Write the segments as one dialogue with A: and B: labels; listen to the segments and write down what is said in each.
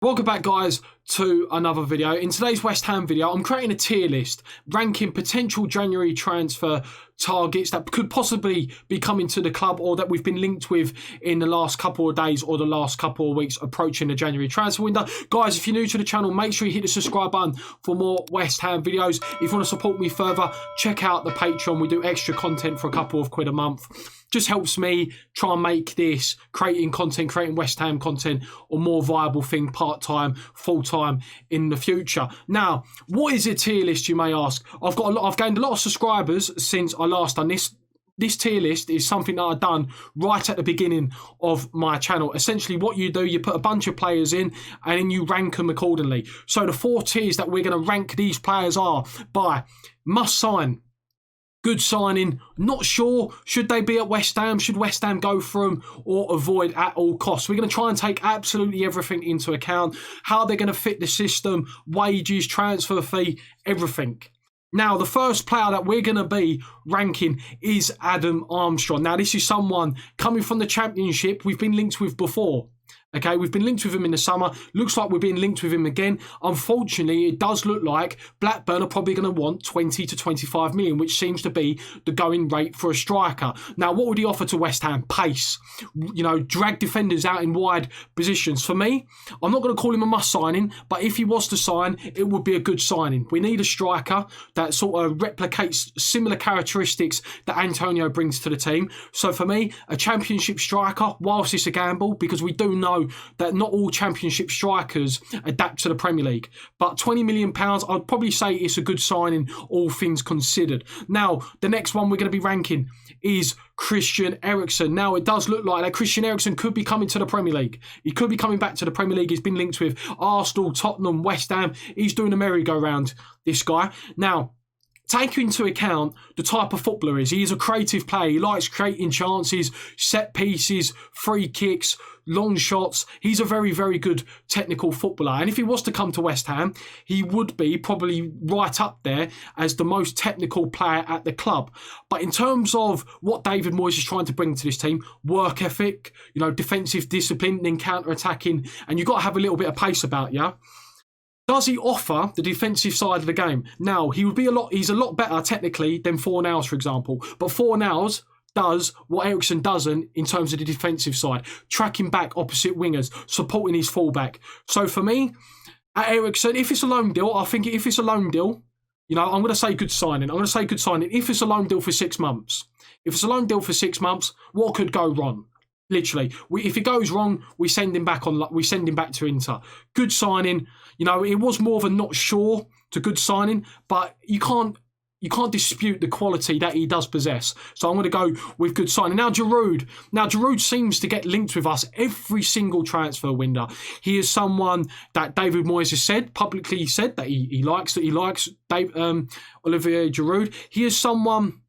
A: Welcome back, guys, to another video. In today's West Ham video, I'm creating a tier list ranking potential January transfer targets that could possibly be coming to the club or that we've been linked with in the last couple of days or the last couple of weeks approaching the January transfer window. Guys, if you're new to the channel, make sure you hit the subscribe button for more West Ham videos. If you want to support me further, check out the Patreon. We do extra content for a couple of quid a month. Just helps me try and make this creating West Ham content a more viable thing, part-time, full-time in the future. Now, what is a tier list, you may ask? I've gained a lot of subscribers since I last done this. This tier list is something that I've done right at the beginning of my channel. Essentially, what you do, you put a bunch of players in and then you rank them accordingly. So the 4 tiers that we're going to rank these players are by must sign, good signing, not sure, should they be at West Ham, should West Ham go for them, or avoid at all costs. We're going to try and take absolutely everything into account, how they're going to fit the system, wages, transfer fee, everything. Now, the first player that we're going to be ranking is Adam Armstrong. Now, this is someone coming from the Championship we've been linked with before. Okay, we've been linked with him in the summer. Looks like we're being linked with him again. Unfortunately, it does look like Blackburn are probably going to want 20 to 25 million, which seems to be the going rate for a striker. Now, what would he offer to West Ham? Pace. You know, drag defenders out in wide positions. For me, I'm not going to call him a must signing, but if he was to sign, it would be a good signing. We need a striker that sort of replicates similar characteristics that Antonio brings to the team. So for me, a Championship striker, whilst it's a gamble, because we do know that not all Championship strikers adapt to the Premier League, but £20 million, I'd probably say it's a good signing, all things considered. Now, the next one we're going to be ranking is Christian Eriksen. Now, it does look like that Christian Eriksen could be coming to the Premier League. He could be coming back to the Premier League. He's been linked with Arsenal, Tottenham, West Ham. He's doing a merry-go-round, this guy. Now, take into account the type of footballer he is. He is a creative player. He likes creating chances, set pieces, free kicks, long shots. He's a very, very good technical footballer. And if he was to come to West Ham, he would be probably right up there as the most technical player at the club. But in terms of what David Moyes is trying to bring to this team, work ethic, you know, defensive discipline, then counter-attacking, and you've got to have a little bit of pace about you. Does he offer the defensive side of the game? Now, he's a lot better technically than Fornals, for example. But Fornals does what Eriksen doesn't in terms of the defensive side. Tracking back opposite wingers, supporting his fullback. So for me, at Eriksen, if it's a loan deal, I think if it's a loan deal, you know, I'm going to say good signing. I'm going to say good signing if it's a loan deal for 6 months. If it's a loan deal for 6 months, what could go wrong? Literally, if it goes wrong, we send him back to Inter. Good signing. You know, it was more of a not sure to good signing, but you can't dispute the quality that he does possess. So I'm going to go with good signing. Now, Giroud. Now, Giroud seems to get linked with us every single transfer window. He is someone that David Moyes has said, publicly said, that he likes Olivier Giroud. He is someone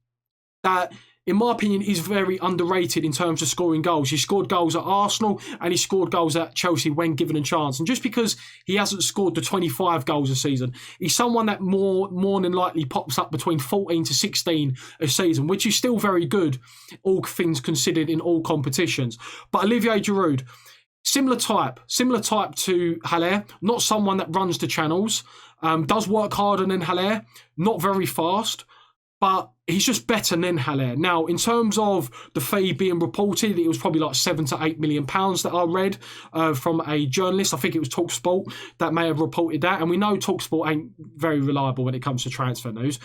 A: that, in my opinion, is very underrated in terms of scoring goals. He scored goals at Arsenal and he scored goals at Chelsea when given a chance. And just because he hasn't scored the 25 goals a season, he's someone that more than likely pops up between 14 to 16 a season, which is still very good, all things considered, in all competitions. But Olivier Giroud, similar type to Haller, not someone that runs the channels, does work harder than Haller, not very fast, but he's just better than Haller. Now, in terms of the fee being reported, it was probably like £7 to £8 million that I read from a journalist. I think it was TalkSport that may have reported that. And we know TalkSport ain't very reliable when it comes to transfer news.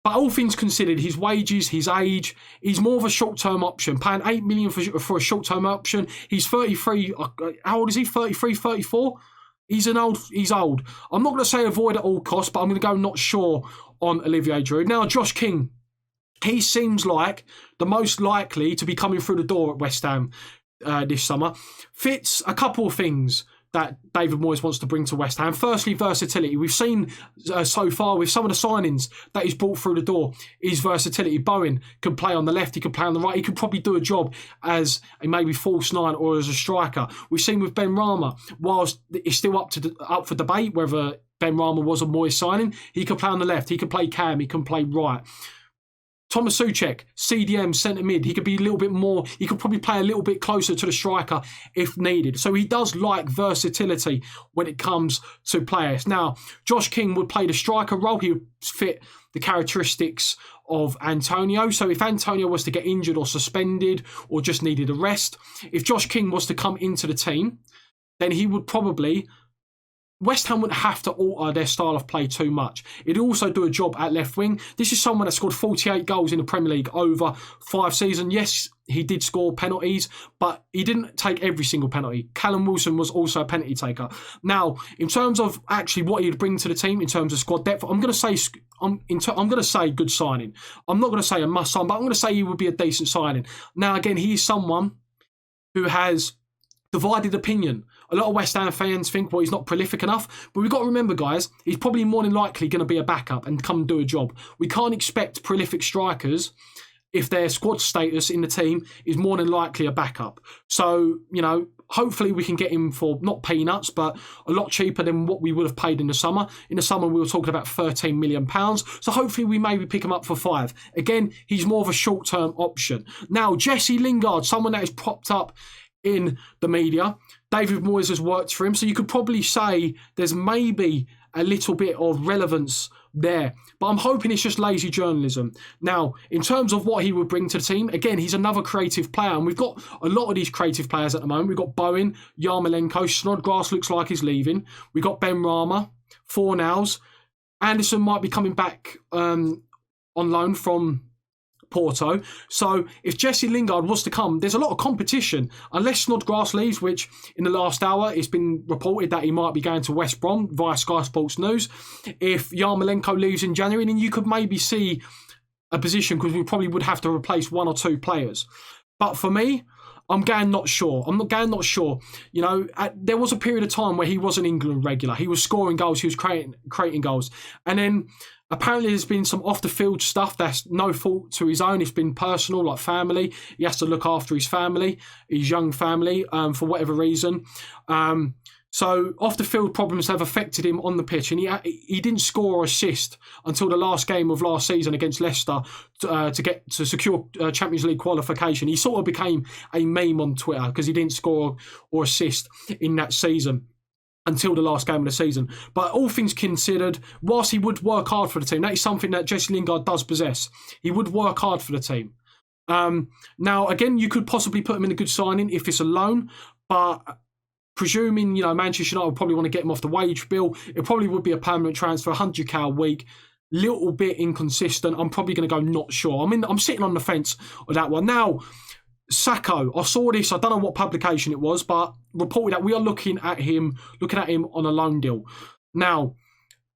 A: But all things considered, his wages, his age, he's more of a short-term option. Paying £8 million for a short-term option. He's 33. How old is he? 33, 34? He's old. I'm not going to say avoid at all costs, but I'm going to go not sure on Olivier Giroud. Now, Josh King, he seems like the most likely to be coming through the door at West Ham this summer. Fits a couple of things that David Moyes wants to bring to West Ham. Firstly, versatility. We've seen so far with some of the signings that he's brought through the door is versatility. Bowen can play on the left, he can play on the right. He could probably do a job as a maybe false nine or as a striker. We've seen with Ben Rama, whilst it's still up for debate whether Ben Rama was a Moyes signing, he could play on the left, he could play cam, he can play right. Thomas Souček, CDM, centre mid. He could be a little bit more, he could probably play a little bit closer to the striker if needed. So he does like versatility when it comes to players. Now, Josh King would play the striker role. He would fit the characteristics of Antonio. So if Antonio was to get injured or suspended or just needed a rest, if Josh King was to come into the team, then he would probably... West Ham wouldn't have to alter their style of play too much. It'd also do a job at left wing. This is someone that scored 48 goals in the Premier League over 5 seasons. Yes, he did score penalties, but he didn't take every single penalty. Callum Wilson was also a penalty taker. Now, in terms of actually what he'd bring to the team in terms of squad depth, I'm going to say good signing. I'm not going to say a must sign, but I'm going to say he would be a decent signing. Now, again, he is someone who has divided opinion. A lot of West Ham fans think, well, he's not prolific enough. But we've got to remember, guys, he's probably more than likely going to be a backup and come do a job. We can't expect prolific strikers if their squad status in the team is more than likely a backup. So, you know, hopefully we can get him for not peanuts, but a lot cheaper than what we would have paid in the summer. In the summer, we were talking about £13 million. So hopefully we maybe pick him up for 5. Again, he's more of a short-term option. Now, Jesse Lingard, someone that is propped up in the media. David Moyes has worked for him, so you could probably say there's maybe a little bit of relevance there. But I'm hoping it's just lazy journalism. Now, in terms of what he would bring to the team, again, he's another creative player, and we've got a lot of these creative players at the moment. We've got Bowen, Yarmolenko, Snodgrass looks like he's leaving. We've got Ben Rama, Fornals. Anderson might be coming back on loan from Porto. So if Jesse Lingard was to come, there's a lot of competition. Unless Snodgrass leaves, which in the last hour it's been reported that he might be going to West Brom via Sky Sports News. If Yarmolenko leaves in January, then you could maybe see a position, because we probably would have to replace 1 or 2 players. But for me, I'm going not sure. Not sure. You know, there was a period of time where he was an England regular. He was scoring goals. He was creating goals. And then apparently there's been some off-the-field stuff that's no fault to his own. It's been personal, like family. He has to look after his family, his young family, for whatever reason. So off-the-field problems have affected him on the pitch, and he didn't score or assist until the last game of last season against Leicester to secure Champions League qualification. He sort of became a meme on Twitter because he didn't score or assist in that season until the last game of the season. But all things considered, whilst he would work hard for the team, that is something that Jesse Lingard does possess. He would work hard for the team. Now, again, you could possibly put him in a good signing if it's a loan, but presuming, you know, Manchester United would probably want to get him off the wage bill, it probably would be a permanent transfer, 100k a week, little bit inconsistent. I'm probably going to go not sure. I'm sitting on the fence on that one. Now, Sakho, I saw this, I don't know what publication it was, but reported that we are looking at him on a loan deal. Now,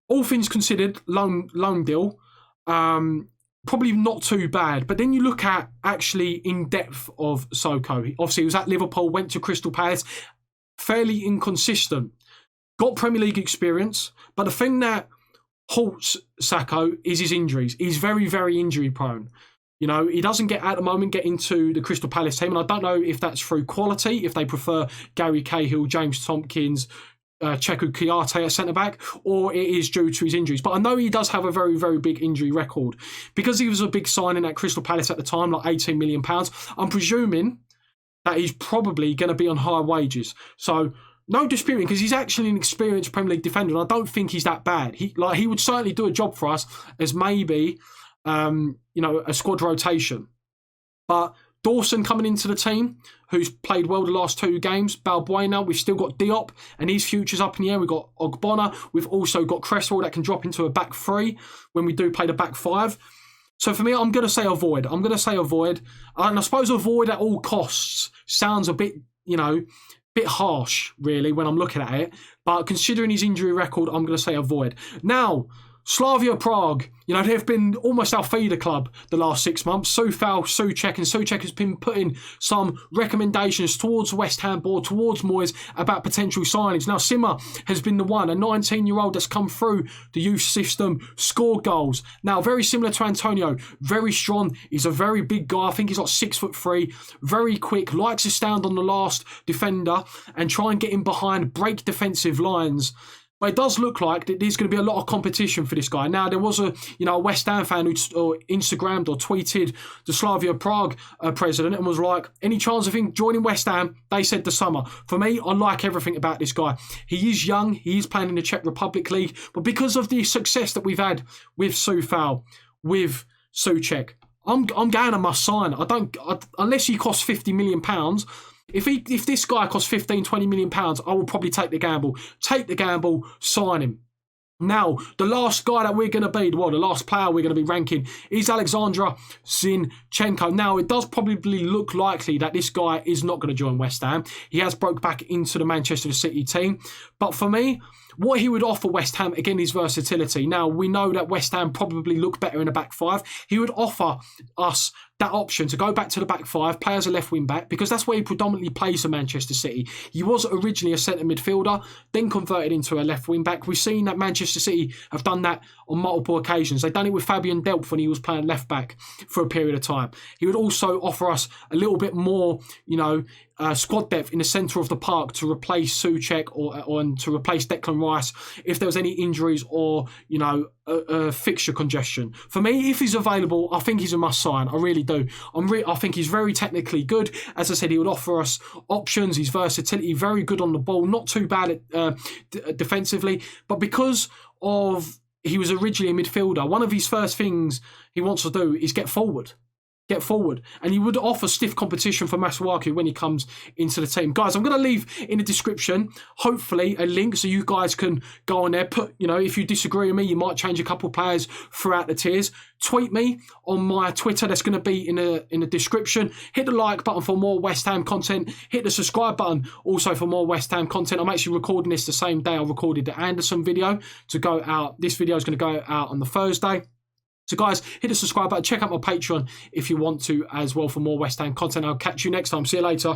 A: all things considered, loan deal, probably not too bad. But then you look at actually in depth of Sakho. Obviously, he was at Liverpool, went to Crystal Palace, fairly inconsistent. Got Premier League experience, but the thing that halts Sakho is his injuries. He's very, very injury prone. You know, he doesn't at the moment get into the Crystal Palace team, and I don't know if that's through quality, if they prefer Gary Cahill, James Tompkins, Cheku Kouyaté at centre-back, or it is due to his injuries. But I know he does have a very, very big injury record. Because he was a big signing at Crystal Palace at the time, like £18 million, I'm presuming that he's probably going to be on higher wages. So no disputing, because he's actually an experienced Premier League defender, and I don't think he's that bad. He would certainly do a job for us as maybe a squad rotation. But Dawson coming into the team, who's played well the last 2 games. Balbuena, we've still got Diop, and his future's up in the air. We've got Ogbonna. We've also got Cresswell that can drop into a back 3 when we do play the back 5. So for me, I'm going to say avoid. And I suppose avoid at all costs sounds a bit, bit harsh, really, when I'm looking at it. But considering his injury record, I'm going to say avoid. Now, Slavia Prague, they've been almost our feeder club the last 6 months. Soufal, Souček, and Souček has been putting some recommendations towards the West Ham board, towards Moyes, about potential signings. Now, Sima has been the one, a 19-year-old that's come through the youth system, scored goals. Now, very similar to Antonio, very strong. He's a very big guy. I think he's like 6'3", very quick, likes to stand on the last defender and try and get in behind, break defensive lines. But it does look like that there's going to be a lot of competition for this guy. Now, there was a West Ham fan who Instagrammed or tweeted the Slavia Prague president and was like, any chance of him joining West Ham? They said the summer. For me, I like everything about this guy. He is young. He is playing in the Czech Republic League. But because of the success that we've had with Soufal, with Souček, I'm going a must sign. Unless he costs £50 million. If this guy costs 15, 20 million pounds, I will probably take the gamble. Take the gamble, sign him. Now, the last guy that we're going to be, the last player we're going to be ranking is Oleksandr Zinchenko. Now, it does probably look likely that this guy is not going to join West Ham. He has broke back into the Manchester City team. But for me, what he would offer West Ham, again, is versatility. Now, we know that West Ham probably look better in a back five. He would offer us that option to go back to the back five, play as a left wing back, because that's where he predominantly plays for Manchester City. He was originally a centre midfielder, then converted into a left wing back. We've seen that Manchester City have done that on multiple occasions. They've done it with Fabian Delph when he was playing left back for a period of time. He would also offer us a little bit more, squad depth in the centre of the park to replace Souček or to replace Declan Rice if there was any injuries or fixture congestion. For me, if he's available, I think he's a must sign. I really do. I think he's very technically good. As I said, he would offer us options. His versatility, very good on the ball, not too bad defensively. But because of he was originally a midfielder, one of his first things he wants to do is get forward. And he would offer stiff competition for Masuaku when he comes into the team. Guys, I'm going to leave in the description, hopefully, a link so you guys can go on there. Put, if you disagree with me, you might change a couple of players throughout the tiers. Tweet me on my Twitter. That's going to be in the description. Hit the like button for more West Ham content. Hit the subscribe button also for more West Ham content. I'm actually recording this the same day I recorded the Anderson video to go out. This video is going to go out on the Thursday. So guys, hit the subscribe button, check out my Patreon if you want to as well for more West Ham content. I'll catch you next time. See you later.